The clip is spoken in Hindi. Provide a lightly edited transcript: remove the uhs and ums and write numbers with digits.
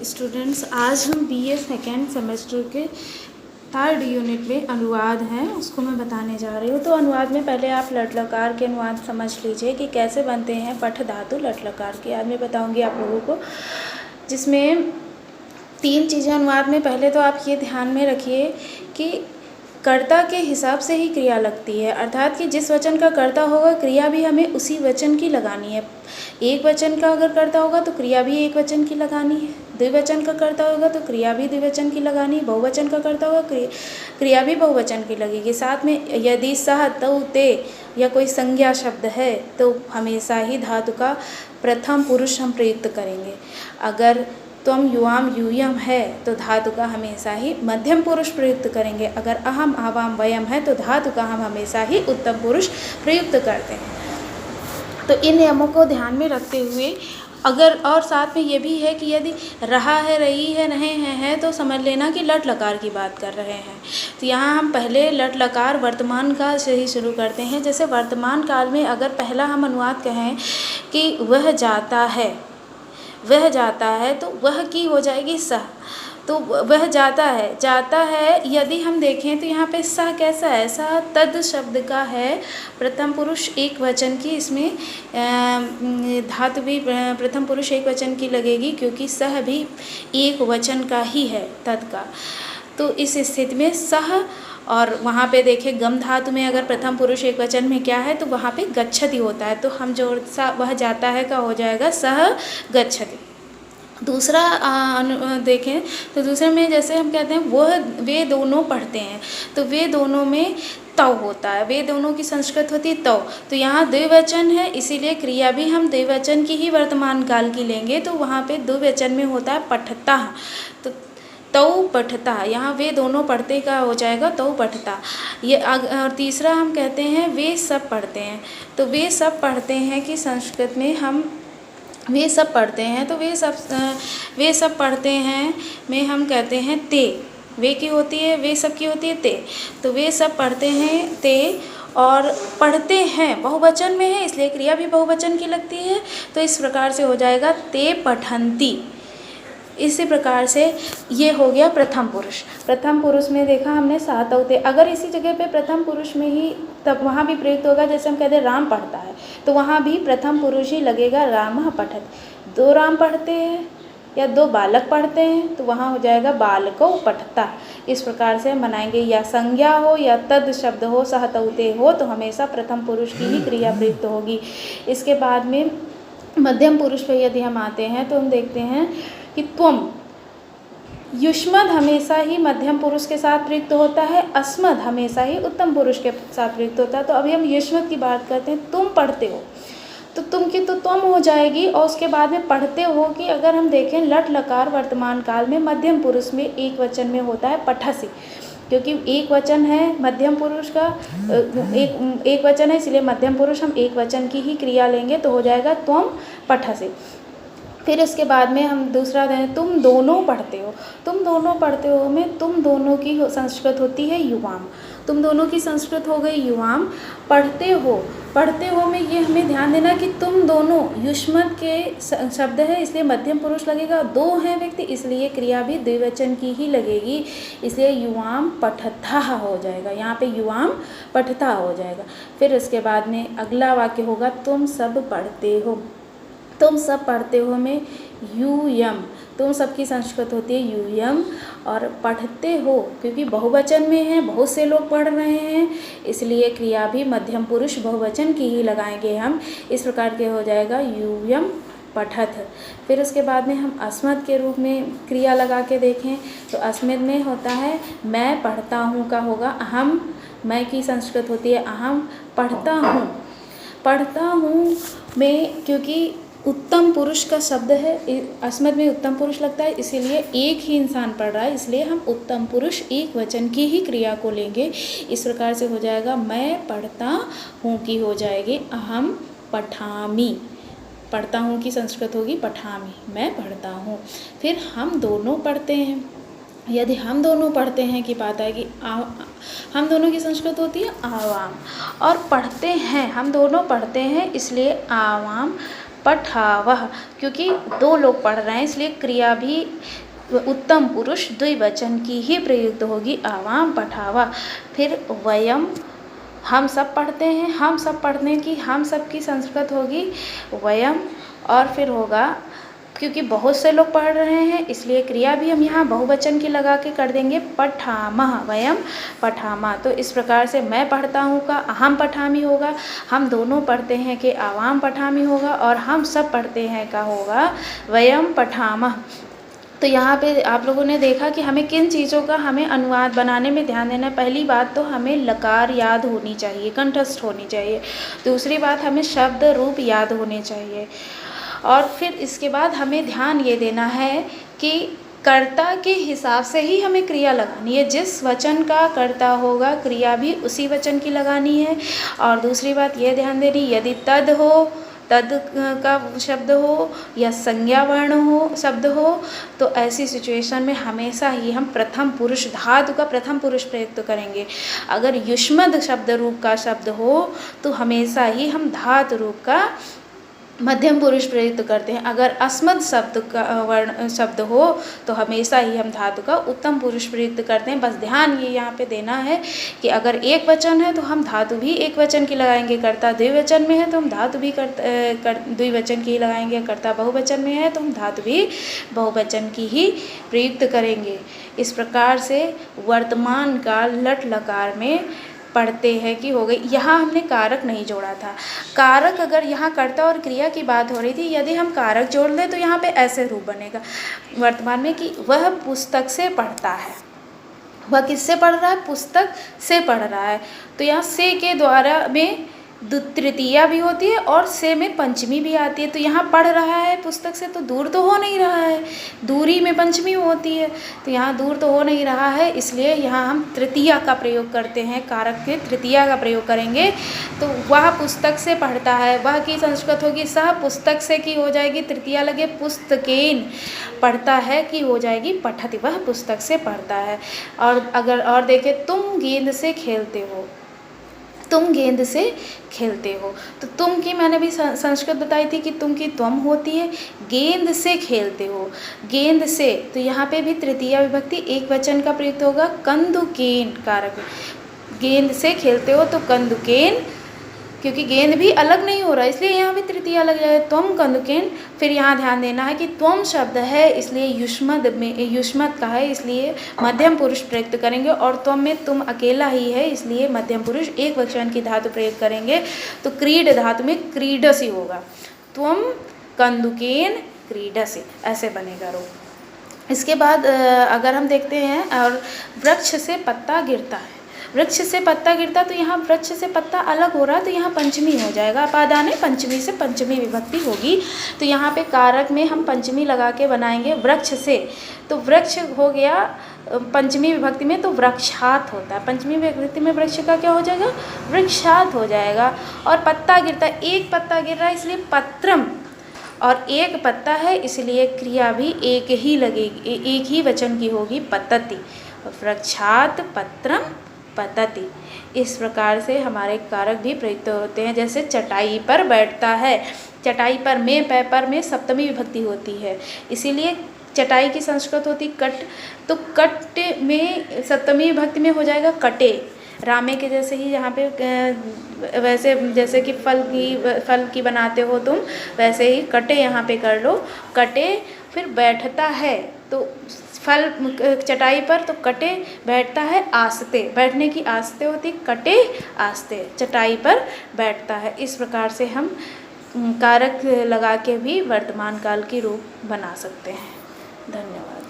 स्टूडेंट्स, आज हम बीए सेकेंड सेमेस्टर के थर्ड यूनिट में अनुवाद हैं उसको मैं बताने जा रही हूँ। तो अनुवाद में पहले आप लट लकार के अनुवाद समझ लीजिए कि कैसे बनते हैं पठ धातु लट लकार के। आज मैं बताऊँगी आप लोगों को, जिसमें 3 चीज़ें अनुवाद में। पहले तो आप ये ध्यान में रखिए कि कर्ता के हिसाब से ही क्रिया लगती है, अर्थात कि जिस वचन का कर्ता होगा क्रिया भी हमें उसी वचन की लगानी है। एक वचन का अगर कर्ता होगा तो क्रिया भी एक वचन की लगानी है, द्विवचन का कर्ता होगा तो क्रिया भी द्विवचन की लगानी है, बहुवचन का कर्ता होगा क्रिया भी बहुवचन की लगेगी। साथ में यदि सह तौ ते या कोई संज्ञा शब्द है तो हमेशा ही धातु का प्रथम पुरुष हम प्रयुक्त करेंगे। अगर त्वम युवाम यूयम है तो धातु का हमेशा ही मध्यम पुरुष प्रयुक्त करेंगे। अगर अहम आवाम वयम है तो धातु का हम हमेशा ही उत्तम पुरुष प्रयुक्त करते हैं। तो इन नियमों को ध्यान में रखते हुए अगर और साथ में ये भी है कि यदि रहा है, रही है, नहीं है तो समझ लेना कि लट लकार की बात कर रहे हैं। तो यहाँ हम पहले लट लकार वर्तमान काल से ही शुरू करते हैं। जैसे वर्तमान काल में अगर पहला हम अनुवाद कहें कि वह जाता है, वह जाता है तो वह की हो जाएगी सह। तो वह जाता है यदि हम देखें तो यहाँ पे सह कैसा है, सह तद शब्द का है, प्रथम पुरुष एक वचन की, इसमें धातु भी प्रथम पुरुष एक वचन की लगेगी क्योंकि सह भी एक वचन का ही है, तद का। तो इस स्थिति में सह, और वहाँ पे देखें गम धातु में अगर प्रथम पुरुष एक वचन में क्या है तो वहाँ पे गच्छति होता है, तो हम जो वह जाता है का हो जाएगा सह गच्छति। दूसरा देखें तो दूसरे में जैसे हम कहते हैं वे दोनों पढ़ते हैं, तो वे दोनों में तौ होता है, वे दोनों की संस्कृत होती है तौ। तो यहाँ द्विवचन है इसीलिए क्रिया भी हम द्विवचन की ही वर्तमान काल की लेंगे, तो वहाँ पे द्विवचन में होता है पठता। तो तौ पठता, यहाँ वे दोनों पढ़ते का हो जाएगा तौ पठता। ये और तीसरा हम कहते हैं वे सब पढ़ते हैं, तो वे सब पढ़ते हैं कि संस्कृत में हम वे सब पढ़ते हैं, तो वे सब पढ़ते हैं में हम कहते हैं ते। वे की होती है, वे सब की होती है ते। तो वे सब पढ़ते हैं ते, और पढ़ते हैं बहुवचन में है इसलिए क्रिया भी बहुवचन की लगती है। तो इस प्रकार से हो जाएगा ते पठन्ति। इसी प्रकार से ये हो गया प्रथम पुरुष। प्रथम पुरुष में देखा हमने सात होते, अगर इसी जगह पे प्रथम पुरुष में ही तब वहाँ भी प्रयुक्त होगा। जैसे हम कहते हैं राम पढ़ता है तो वहाँ भी प्रथम पुरुष ही लगेगा, रामः पठत। 2 राम पढ़ते हैं या 2 बालक पढ़ते हैं तो वहाँ हो जाएगा बालको पठता। इस प्रकार से हम बनाएंगे, या संज्ञा हो या तद शब्द हो, सह तौ ते हो तो हमेशा प्रथम पुरुष की ही क्रिया प्रयुक्त होगी। इसके बाद में मध्यम पुरुष पे यदि हम आते हैं तो हम देखते हैं कि त्वम, युष्मद हमेशा ही मध्यम पुरुष के साथ प्रयुक्त होता है, अस्मद हमेशा ही उत्तम पुरुष के साथ प्रयुक्त होता है। तो अभी हम युष्मद की बात करते हैं। तुम पढ़ते हो तो तुम की तो तुम हो जाएगी, और उसके बाद में पढ़ते हो कि अगर हम देखें लट लकार वर्तमान काल में मध्यम पुरुष में एक वचन में होता है पठसी, क्योंकि एक वचन है मध्यम पुरुष का, एक वचन है इसलिए मध्यम पुरुष हम एक वचन की ही क्रिया लेंगे, तो हो जाएगा त्वम पठसी। फिर इसके बाद में हम दूसरा दें, तुम दोनों पढ़ते हो। तुम दोनों पढ़ते हो में तुम दोनों की संस्कृत होती है युवाम, तुम दोनों की संस्कृत हो गई युवाम। पढ़ते हो में ये हमें ध्यान देना कि तुम दोनों युष्मद के शब्द है इसलिए मध्यम पुरुष लगेगा, 2 हैं व्यक्ति इसलिए क्रिया भी द्विवचन की ही लगेगी, इसलिए युवाम पठता हो जाएगा, यहाँ पे युवाम पठता हो जाएगा। फिर इसके बाद में अगला वाक्य होगा तुम सब पढ़ते हो। तुम सब पढ़ते हो में यूयम, तुम सबकी संस्कृत होती है यूयम, और पढ़ते हो क्योंकि बहुवचन में है, बहुत से लोग पढ़ रहे हैं इसलिए क्रिया भी मध्यम पुरुष बहुवचन की ही लगाएंगे हम। इस प्रकार के हो जाएगा यूयम पठत। फिर उसके बाद में हम अस्मद के रूप में क्रिया लगा के देखें तो अस्मद में होता है मैं पढ़ता हूँ का होगा अहम, मैं की संस्कृत होती है अहम। पढ़ता हूँ में क्योंकि उत्तम पुरुष का शब्द है, अस्मद में उत्तम पुरुष लगता है इसीलिए एक ही इंसान पढ़ रहा है इसलिए हम उत्तम पुरुष एक वचन की ही क्रिया को लेंगे। इस प्रकार से हो जाएगा मैं पढ़ता हूँ की हो जाएगी अहम पठामी। पढ़ता हूँ की संस्कृत होगी पठामी, मैं पढ़ता हूँ। फिर हम दोनों पढ़ते हैं, यदि हम दोनों पढ़ते हैं की बात आएगी, हम दोनों की संस्कृत होती है आवाम, और पढ़ते हैं हम दोनों पढ़ते हैं इसलिए आवाम पठावः, क्योंकि 2 लोग पढ़ रहे हैं इसलिए क्रिया भी उत्तम पुरुष द्विवचन की ही प्रयुक्त होगी, आवाम पठावः। फिर वयम, हम सब पढ़ते हैं, हम सब पढ़ने की, हम सब की संस्कृत होगी वयम, और फिर होगा क्योंकि बहुत से लोग पढ़ रहे हैं इसलिए क्रिया भी हम यहाँ बहुवचन की लगा के कर देंगे, पठामः, वयम पठामः। तो इस प्रकार से मैं पढ़ता हूँ का अहम पठामि होगा, हम दोनों पढ़ते हैं कि आवाम पठामि होगा, और हम सब पढ़ते हैं का होगा वयम पठामः। तो यहाँ पे आप लोगों ने देखा कि हमें किन चीज़ों का हमें अनुवाद बनाने में ध्यान देना है। पहली बात तो हमें लकार याद होनी चाहिए, कंठस्थ होनी चाहिए। दूसरी बात हमें शब्द रूप याद होने चाहिए। और फिर इसके बाद हमें ध्यान ये देना है कि कर्ता के हिसाब से ही हमें क्रिया लगानी है, जिस वचन का कर्ता होगा क्रिया भी उसी वचन की लगानी है। और दूसरी बात ये ध्यान देनी, यदि तद हो, तद का शब्द हो या संज्ञा वर्ण हो शब्द हो, तो ऐसी सिचुएशन में हमेशा ही हम प्रथम पुरुष धातु का प्रथम पुरुष प्रयुक्त करेंगे। अगर युष्मद शब्द रूप का शब्द हो तो हमेशा ही हम धातु रूप का मध्यम पुरुष प्रयुक्त करते हैं। अगर अस्मद शब्द का वर्ण शब्द हो तो हमेशा ही हम धातु का उत्तम पुरुष प्रयुक्त करते हैं। बस ध्यान ये यहाँ पे देना है कि अगर एक वचन है तो हम धातु भी एक वचन की लगाएंगे, कर्ता द्विवचन में है तो हम धातु भी द्विवचन की ही लगाएंगे, कर्ता बहुवचन में है तो हम धातु भी बहुवचन की ही प्रयुक्त करेंगे। इस प्रकार से वर्तमान काल लट लकार में पढ़ते हैं कि हो गई। यहाँ हमने कारक नहीं जोड़ा था। कारक अगर यहाँ कर्ता और क्रिया की बात हो रही थी, यदि हम कारक जोड़ लें तो यहाँ पे ऐसे रूप बनेगा वर्तमान में कि वह पुस्तक से पढ़ता है। वह किससे पढ़ रहा है? पुस्तक से पढ़ रहा है। तो यहाँ से के द्वारा में तृतीया भी होती है और से में पंचमी भी आती है। तो यहाँ पढ़ रहा है पुस्तक से तो दूर तो हो नहीं रहा है, दूरी में पंचमी होती है, तो यहाँ दूर तो हो नहीं रहा है, इसलिए यहाँ हम तृतीया का प्रयोग करते हैं, कारक के तृतीया का प्रयोग करेंगे। तो वह पुस्तक से पढ़ता है, वह की संस्कृत होगी सह, पुस्तक से की हो जाएगी तृतीया लगे पुस्तकेन, पढ़ता है कि हो जाएगी पठति, वह पुस्तक से पढ़ता है। और अगर और देखें, तुम गेंद से खेलते हो, तुम गेंद से खेलते हो, तो तुम की मैंने भी संस्कृत बताई थी कि तुम की त्वम होती है, गेंद से खेलते हो, गेंद से, तो यहाँ पे भी तृतीया विभक्ति एक वचन का प्रयुक्त होगा, कंदुकेन कारक, गेंद से खेलते हो तो कंदुकेन, क्योंकि गेंद भी अलग नहीं हो रहा इसलिए यहाँ भी तृतीया लग जाए, त्वम कंदुकेन। फिर यहाँ ध्यान देना है कि त्वम शब्द है इसलिए युष्मद में, युष्मद का है इसलिए मध्यम पुरुष प्रयुक्त करेंगे, और त्वम में तुम अकेला ही है इसलिए मध्यम पुरुष एक वचन की धातु प्रयोग करेंगे। तो क्रीड धातु में क्रीडसी होगा, त्वम कंदुकेन क्रीडसी, ऐसे बनेगा रूप। इसके बाद अगर हम देखते हैं, और वृक्ष से पत्ता गिरता है, वृक्ष से पत्ता गिरता, तो यहाँ वृक्ष से पत्ता अलग हो रहा है तो यहाँ पंचमी हो जाएगा, अपादाने पंचमी से पंचमी विभक्ति होगी। तो यहाँ पे कारक में हम पंचमी लगा के बनाएंगे वृक्ष से, तो वृक्ष हो गया पंचमी विभक्ति में, तो वृक्षात होता है, पंचमी विभक्ति में वृक्ष का क्या हो जाएगा? वृक्षात हो जाएगा। और पत्ता गिरता है, एक पत्ता गिर रहा है इसलिए पत्रम, और एक पत्ता है इसलिए क्रिया भी एक ही लगेगी, एक ही वचन की होगी, पतति, वृक्षात पत्रम पतति। इस प्रकार से हमारे कारक भी प्रयुक्त होते हैं। जैसे चटाई पर बैठता है, चटाई पर में पै पर में सप्तमी विभक्ति होती है, इसीलिए चटाई की संस्कृत होती कट, तो कट में सप्तमी विभक्ति में हो जाएगा कटे, रामे के जैसे ही यहाँ पे वैसे जैसे कि फल की बनाते हो तुम, वैसे ही कटे यहाँ पे कर लो, कटे। फिर बैठता है तो फल चटाई पर, तो कटे, बैठता है आस्ते, बैठने की आस्ते होती, कटे आस्ते, चटाई पर बैठता है। इस प्रकार से हम कारक लगा के भी वर्तमान काल की रूप बना सकते हैं। धन्यवाद।